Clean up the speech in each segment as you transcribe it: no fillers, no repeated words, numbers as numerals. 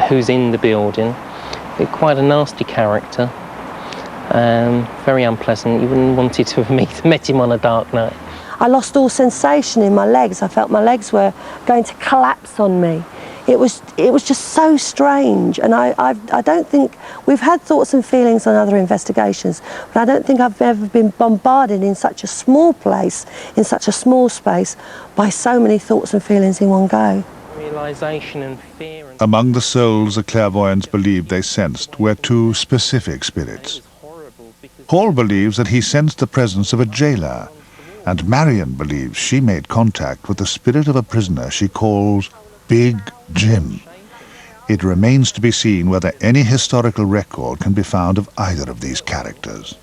who's in the building. Quite a nasty character, very unpleasant. You wouldn't want to have met him on a dark night. I lost all sensation in my legs. I felt my legs were going to collapse on me. It was just so strange, and I don't think, we've had thoughts and feelings on other investigations, but I don't think I've ever been bombarded in such a small place, in such a small space, by so many thoughts and feelings in one go. Realisation and fear. Among the souls the clairvoyants believed they sensed were two specific spirits. Paul believes that he sensed the presence of a jailer, and Marion believes she made contact with the spirit of a prisoner she calls Big Jim. It remains to be seen whether any historical record can be found of either of these characters.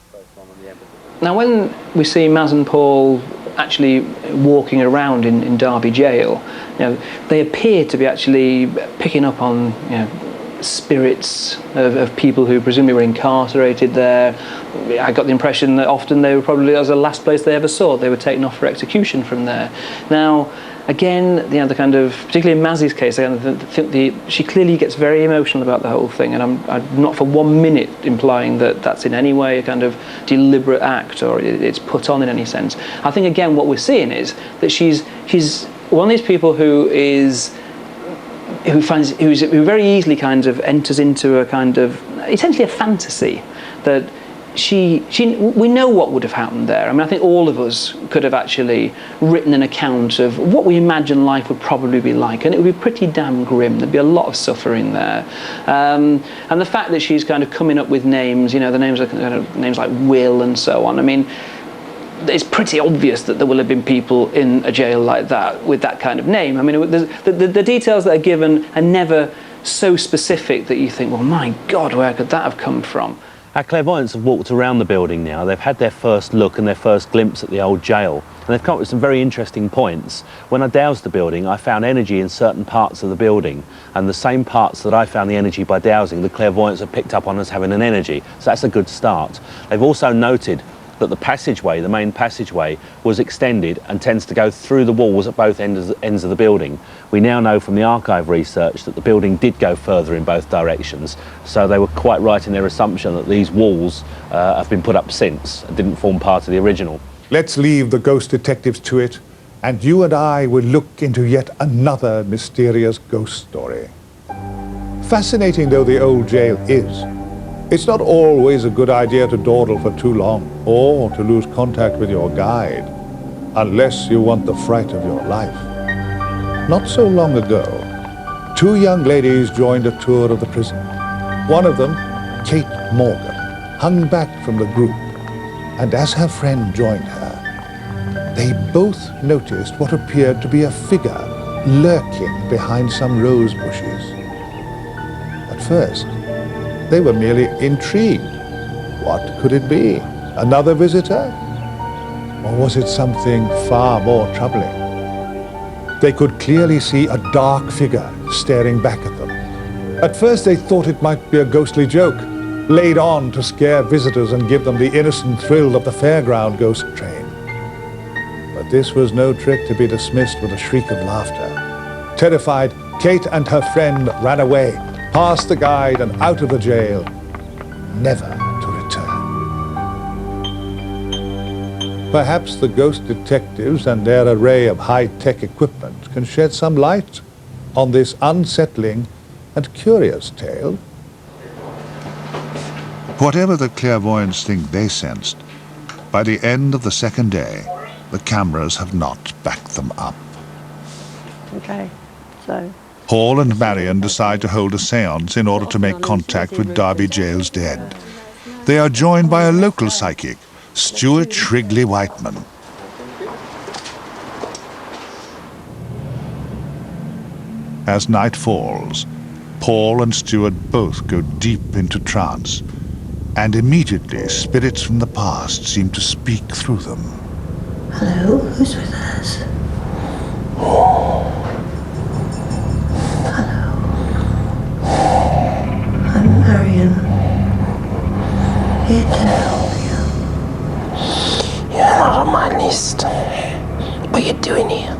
Now, when we see Maz and Paul actually walking around in Derby jail, they appear to be actually picking up on spirits of people who presumably were incarcerated there. I got the impression that often they were probably, as the last place they ever saw, they were taken off for execution from there. Now, again, the kind of, particularly in Mazzy's case, I think she clearly gets very emotional about the whole thing, and I'm not for 1 minute implying that that's in any way a kind of deliberate act or it's put on in any sense. I think, again, what we're seeing is that she's one of these people who very easily kind of enters into a kind of, essentially a fantasy that we know what would have happened there. I mean, I think all of us could have actually written an account of what we imagine life would probably be like, and it would be pretty damn grim. There'd be a lot of suffering there. And the fact that she's kind of coming up with names, the names are kind of names like Will and so on. I mean, it's pretty obvious that there will have been people in a jail like that with that kind of name. I mean, the details that are given are never so specific that you think, well, my God, where could that have come from? Our clairvoyants have walked around the building now. They've had their first look and their first glimpse at the old jail, and they've come up with some very interesting points. When I dowsed the building, I found energy in certain parts of the building, and the same parts that I found the energy by dowsing, the clairvoyants have picked up on as having an energy. So that's a good start. They've also noted that the passageway, the main passageway, was extended and tends to go through the walls at both ends of the building. We now know from the archive research that the building did go further in both directions, so they were quite right in their assumption that these walls have been put up since and didn't form part of the original. Let's leave the ghost detectives to it, and you and I will look into yet another mysterious ghost story. Fascinating though the old jail is, it's not always a good idea to dawdle for too long or to lose contact with your guide, unless you want the fright of your life. Not so long ago, two young ladies joined a tour of the prison. One of them, Kate Morgan, hung back from the group, and as her friend joined her, they both noticed what appeared to be a figure lurking behind some rose bushes. At first, they were merely intrigued. What could it be? Another visitor? Or was it something far more troubling? They could clearly see a dark figure staring back at them. At first they thought it might be a ghostly joke, laid on to scare visitors and give them the innocent thrill of the fairground ghost train. But this was no trick to be dismissed with a shriek of laughter. Terrified, Kate and her friend ran away, past the guide and out of the jail, never to return. Perhaps the ghost detectives and their array of high-tech equipment can shed some light on this unsettling and curious tale. Whatever the clairvoyants think they sensed, by the end of the second day, the cameras have not backed them up. Okay, so Paul and Marion decide to hold a seance in order to make contact with Derby Jail's dead. They are joined by a local psychic, Stuart Shrigley Whiteman. As night falls, Paul and Stuart both go deep into trance, and immediately spirits from the past seem to speak through them. hello, who's with us? I'm Marion, here to help you. You're not on my list. What are you doing here?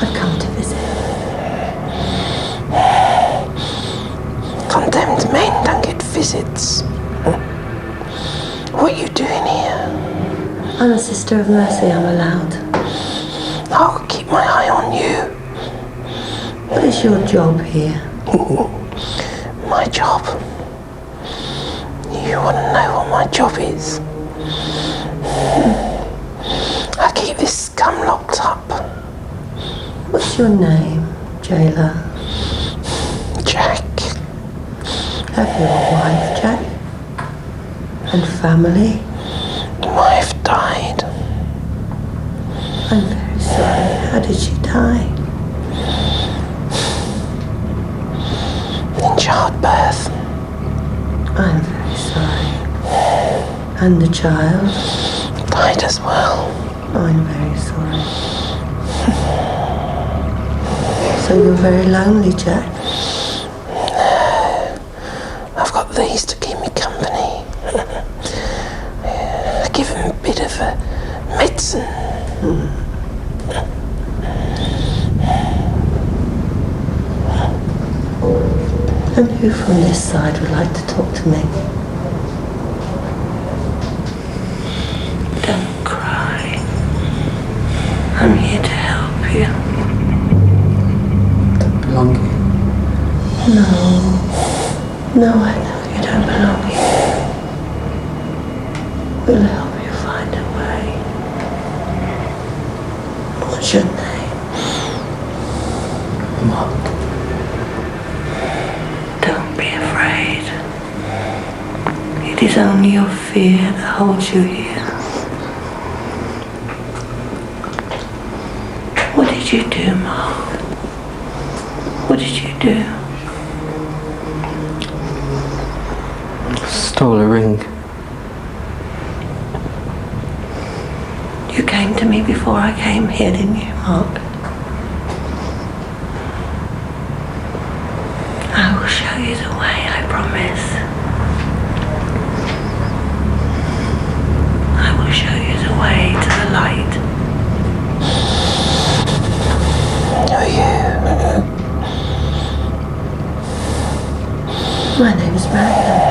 I've come to visit. visits. What are you doing here? I'm a sister of mercy, I'm allowed. I'll keep my eye on you. What is your job here? My job? You want to know what my job is? I keep this scum locked up. What's your name, jailer? Jack. Have you a wife, Jack? And family? Wife died. I'm very sorry. How did she die? In childbirth. I'm very sorry. And the child? Died as well. I'm very sorry. So you're very lonely, Jack? I've got these to keep me company. I give him a bit of a medicine. And who from this side would like to talk to me? Don't cry. I'm here to help you. Don't belong here. No, I know you don't belong here. We'll help you find a way. What's your name? Mark. Don't be afraid. It is only your fear that holds you here. What did you do, Mark? What did you do? Stole a ring. You came to me before I came here, didn't you, Mark? I will show you the way, I promise. I will show you the way to the light. Who are you? My name is Marion.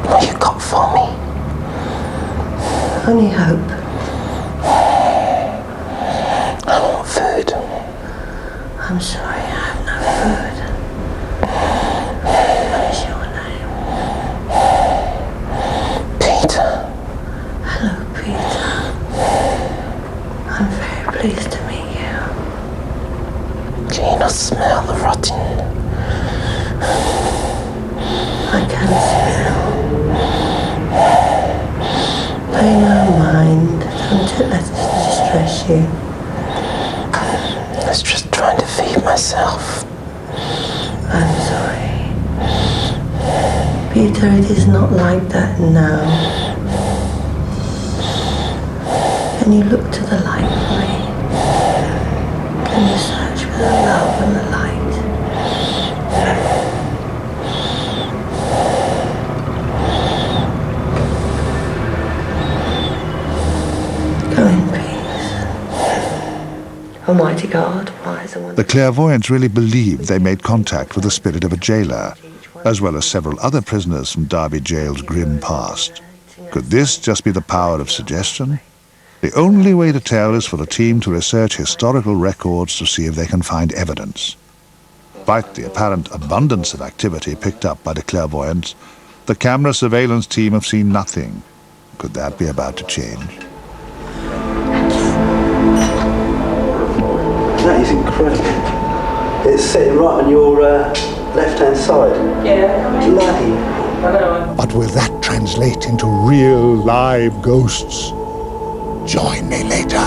What you got for me? Only hope. I want food. I'm sorry, I have no food. What is your name? Peter. Hello, Peter. I'm very pleased to meet you. Can you not smell the rotting? I can smell. Pay no mind. Don't let it distress you. I was just trying to feed myself. I'm sorry. Peter, it is not like that now. Can you look to the light for me? Can you search for the love and the light? Go in peace. Almighty God, wise and The wonderful. clairvoyants really believed they made contact with the spirit of a jailer, as well as several other prisoners from Derby Jail's grim past. Could this just be the power of suggestion? The only way to tell is for the team to research historical records to see if they can find evidence. Despite the apparent abundance of activity picked up by the clairvoyants, the camera surveillance team have seen nothing. Could that be about to change? That is incredible. It's sitting right on your left-hand side. Yeah. Bloody. But will that translate into real live ghosts? Join me later.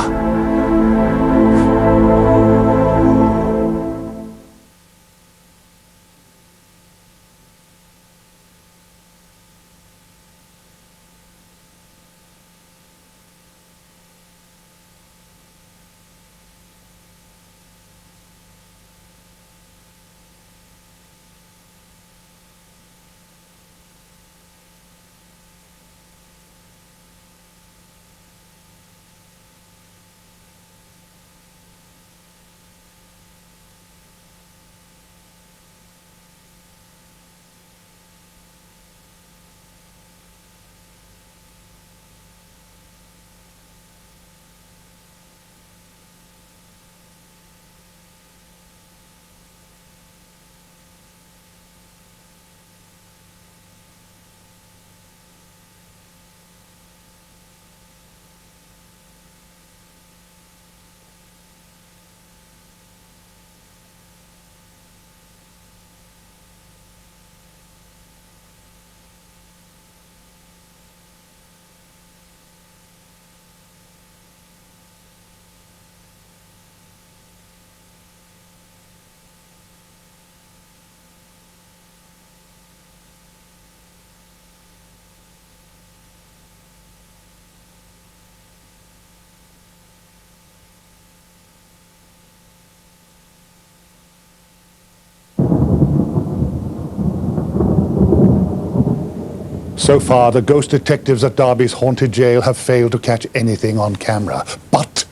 So far, the ghost detectives at Derby's haunted jail have failed to catch anything on camera. But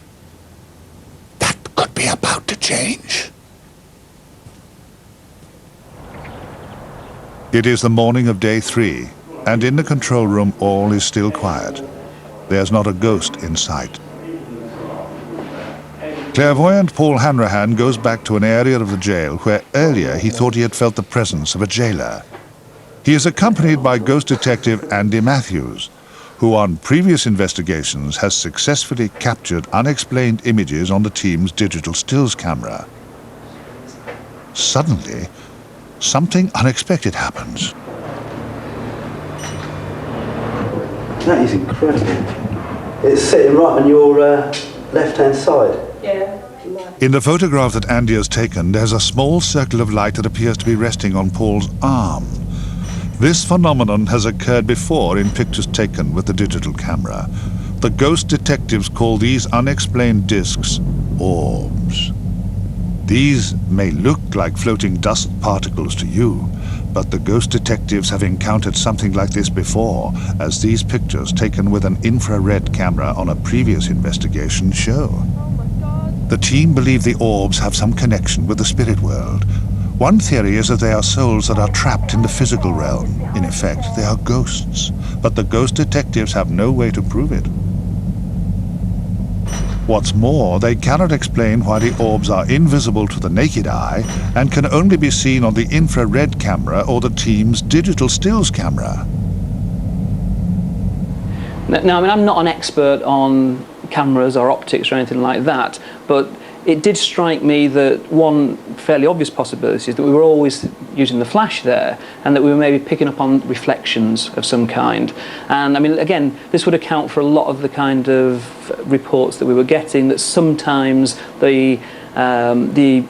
that could be about to change. It is the morning of day 3, and in the control room all is still quiet. There's not a ghost in sight. Clairvoyant Paul Hanrahan goes back to an area of the jail where earlier he thought he had felt the presence of a jailer. He is accompanied by ghost detective Andy Matthews, who on previous investigations has successfully captured unexplained images on the team's digital stills camera. Suddenly, something unexpected happens. That is incredible. It's sitting right on your left-hand side. In the photograph that Andy has taken, there's a small circle of light that appears to be resting on Paul's arm. This phenomenon has occurred before in pictures taken with the digital camera. The ghost detectives call these unexplained discs orbs. These may look like floating dust particles to you, but the ghost detectives have encountered something like this before, as these pictures taken with an infrared camera on a previous investigation show. The team believe the orbs have some connection with the spirit world. One theory is that they are souls that are trapped in the physical realm. In effect, they are ghosts, but the ghost detectives have no way to prove it. What's more, they cannot explain why the orbs are invisible to the naked eye and can only be seen on the infrared camera or the team's digital stills camera. Now, I mean, I'm not an expert on cameras or optics or anything like that, but it did strike me that one fairly obvious possibility is that we were always using the flash there and that we were maybe picking up on reflections of some kind. And I mean, again, this would account for a lot of the kind of reports that we were getting, that sometimes the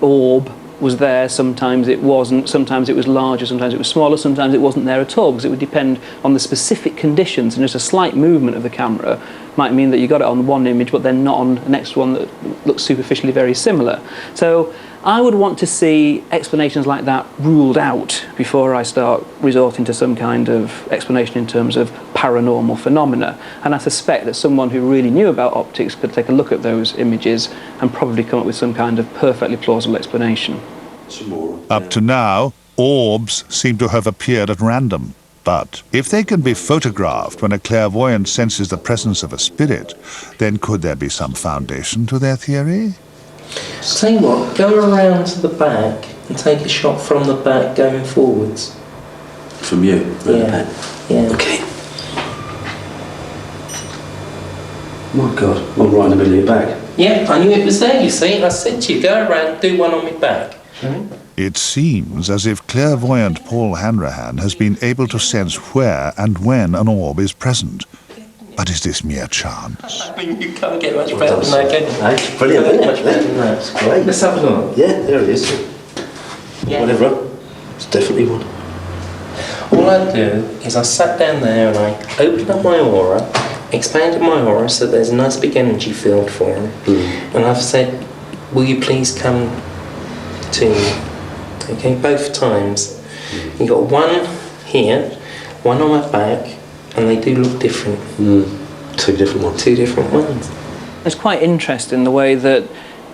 orb was there, sometimes it wasn't, sometimes it was larger, sometimes it was smaller, sometimes it wasn't there at all, because it would depend on the specific conditions, and just a slight movement of the camera might mean that you got it on one image but then not on the next one that looks superficially very similar. So I would want to see explanations like that ruled out before I start resorting to some kind of explanation in terms of paranormal phenomena. And I suspect that someone who really knew about optics could take a look at those images and probably come up with some kind of perfectly plausible explanation. Up to now, orbs seem to have appeared at random. But if they can be photographed when a clairvoyant senses the presence of a spirit, then could there be some foundation to their theory? Tell you what, go around to the back and take a shot from the back going forwards. From you? Yeah. Yeah. Okay. My God, I'm right in the middle of your back. Yeah, I knew it was there, you see. I said to you, go around, do one on my back. It seems as if clairvoyant Paul Hanrahan has been able to sense where and when an orb is present. But is this mere chance? I mean, you can't get much better than that, can you? That's brilliant, isn't it? Much better than that. It's great. Let's have a look. Yeah, there it is. Yeah. Whatever. It's definitely one. All I do is I sat down there and I opened up my aura, expanded my aura so there's a nice big energy field for him. And I've said, will you please come to me? Okay, both times. You got one here, one on my back, and they do look different. Two different ones. Two different ones. It's quite interesting the way that,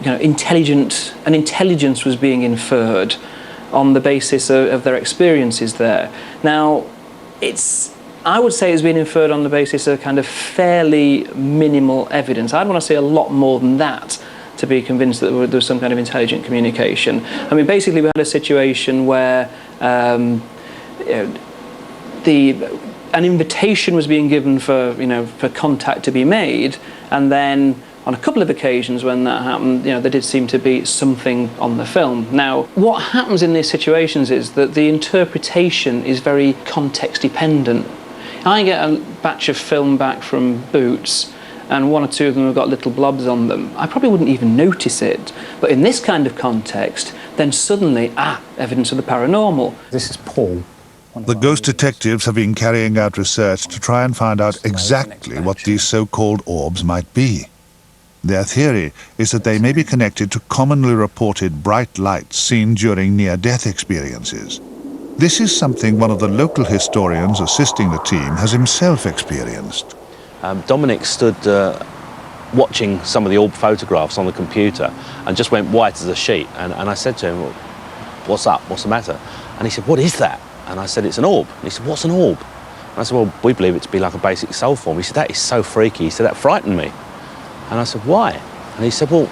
you know, intelligence was being inferred on the basis of their experiences there. Now, I would say it's been inferred on the basis of kind of fairly minimal evidence. I'd want to see a lot more than that to be convinced that there was some kind of intelligent communication. I mean, basically we had a situation where an invitation was being given for contact to be made, and then on a couple of occasions when that happened, there did seem to be something on the film. Now, what happens in these situations is that the interpretation is very context dependent. I get a batch of film back from Boots, and one or two of them have got little blobs on them. I probably wouldn't even notice it. But in this kind of context, then suddenly, evidence of the paranormal. This is Paul. The ghost detectives have been carrying out research to try and find out exactly what these so-called orbs might be. Their theory is that they may be connected to commonly reported bright lights seen during near-death experiences. This is something one of the local historians assisting the team has himself experienced. Dominic stood watching some of the orb photographs on the computer and just went white as a sheet. And I said to him, well, what's up? What's the matter? And he said, what is that? And I said, it's an orb. And he said, what's an orb? And I said, well, we believe it to be like a basic soul form. He said, that is so freaky. He said, that frightened me. And I said, why? And he said, well,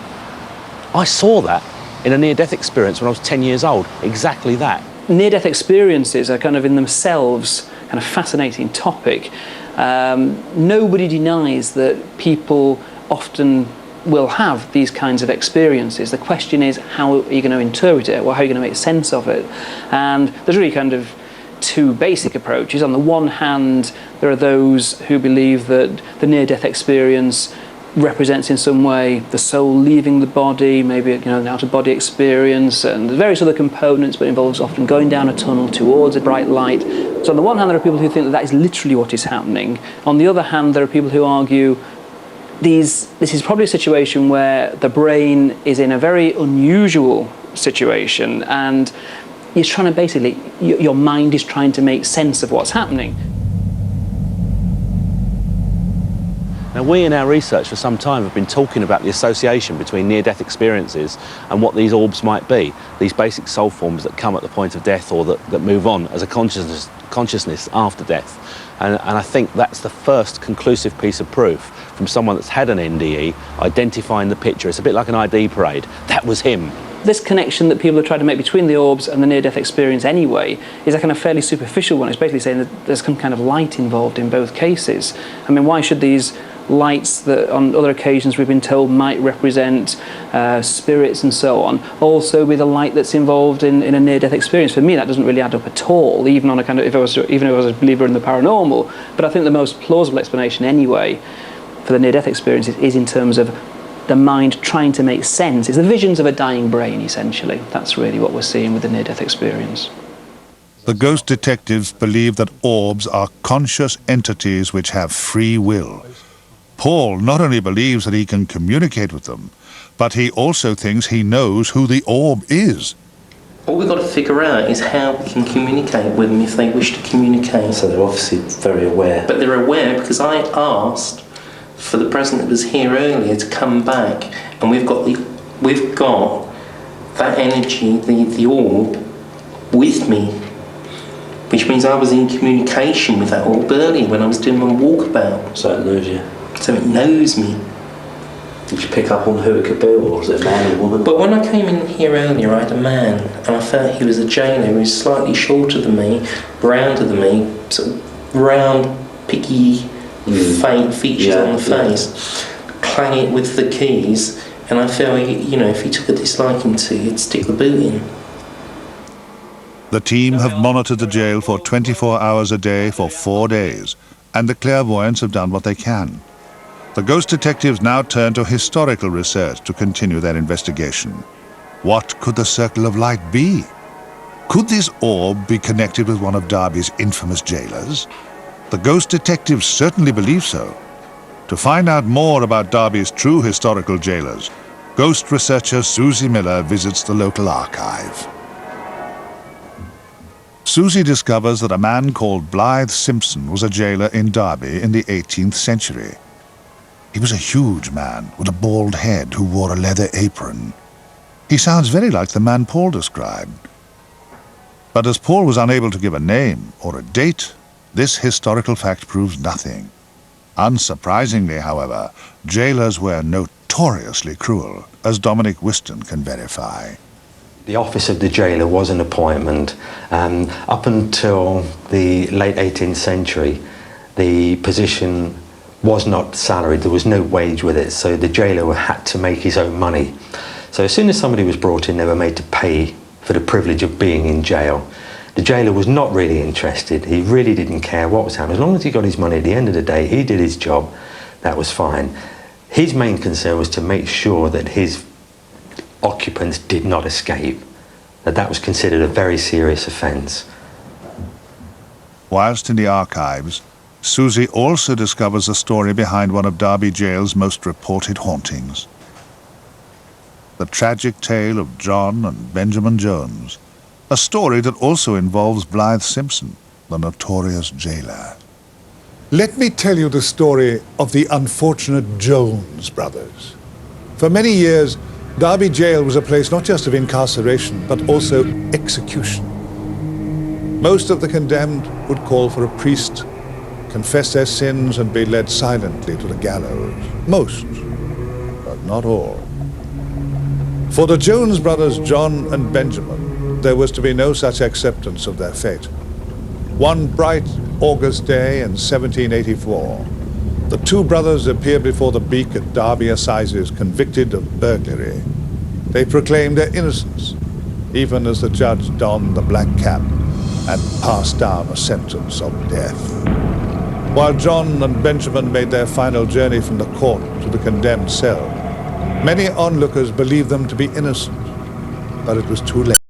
I saw that in a near-death experience when I was 10 years old, exactly that. Near-death experiences are kind of in themselves kind of fascinating topic. Nobody denies that people often will have these kinds of experiences. The question is, how are you going to interpret it, or how are you going to make sense of it? And there's really kind of two basic approaches. On the one hand, there are those who believe that the near-death experience represents in some way the soul leaving the body, maybe an out-of-body experience, and there's various other components, but involves often going down a tunnel towards a bright light. So on the one hand, there are people who think that that is literally what is happening. On the other hand, there are people who argue this is probably a situation where the brain is in a very unusual situation, and you're trying to basically, your mind is trying to make sense of what's happening. Now, we in our research for some time have been talking about the association between near-death experiences and what these orbs might be, these basic soul forms that come at the point of death or that move on as a consciousness after death. And I think that's the first conclusive piece of proof from someone that's had an NDE, identifying the picture. It's a bit like an ID parade. That was him. This connection that people are trying to make between the orbs and the near-death experience anyway is a kind of fairly superficial one. It's basically saying that there's some kind of light involved in both cases. I mean, why should these lights that on other occasions we've been told might represent spirits and so on also be the light that's involved in a near-death experience? For me, that doesn't really add up at all, even on a kind of, even if I was a believer in the paranormal. But I think the most plausible explanation anyway for the near-death experience is in terms of the mind trying to make sense. It's the visions of a dying brain, essentially. That's really what we're seeing with the near-death experience. The ghost detectives believe that orbs are conscious entities which have free will. Paul not only believes that he can communicate with them, but he also thinks he knows who the orb is. What we've got to figure out is how we can communicate with them if they wish to communicate. So they're obviously very aware. But they're aware because I asked for the present that was here earlier to come back, and we've got that energy, the orb, with me, which means I was in communication with that orb earlier when I was doing my walkabout. So it knows you. So it knows me. Did you pick up on who it could be, or was it a man or woman? But when I came in here earlier, I had a man, and I felt he was a jailer who was slightly shorter than me, rounder than me, sort of round, picky, faint features on the face, clang it with the keys, and I felt, if he took a disliking to, he'd stick the boot in. The team have monitored the jail for 24 hours a day for 4 days, and the clairvoyants have done what they can. The ghost detectives now turn to historical research to continue their investigation. What could the circle of light be? Could this orb be connected with one of Derby's infamous jailers? The ghost detectives certainly believe so. To find out more about Derby's true historical jailers, ghost researcher Susie Miller visits the local archive. Susie discovers that a man called Blythe Simpson was a jailer in Derby in the 18th century. He was a huge man with a bald head who wore a leather apron. He sounds very like the man Paul described. But as Paul was unable to give a name or a date, this historical fact proves nothing. Unsurprisingly, however, jailers were notoriously cruel, as Dominic Whiston can verify. The office of the jailer was an appointment. Up until the late 18th century, the position was not salaried. There was no wage with it, so the jailer had to make his own money. So as soon as somebody was brought in, they were made to pay for the privilege of being in jail. The jailer was not really interested. He really didn't care what was happening. As long as he got his money at the end of the day, he did his job, that was fine. His main concern was to make sure that his occupants did not escape, that was considered a very serious offence. Whilst in the archives, Susie also discovers the story behind one of Derby Jail's most reported hauntings. The tragic tale of John and Benjamin Jones, A story that also involves Blythe Simpson, the notorious jailer. Let me tell you the story of the unfortunate Jones brothers. For many years, Derby Jail was a place not just of incarceration, but also execution. Most of the condemned would call for a priest, confess their sins, and be led silently to the gallows. Most, but not all. For the Jones brothers, John and Benjamin, there was to be no such acceptance of their fate. One bright August day in 1784, the two brothers appeared before the Beak at Derby Assizes convicted of burglary. They proclaimed their innocence, even as the judge donned the black cap and passed down a sentence of death. While John and Benjamin made their final journey from the court to the condemned cell, many onlookers believed them to be innocent, but it was too late.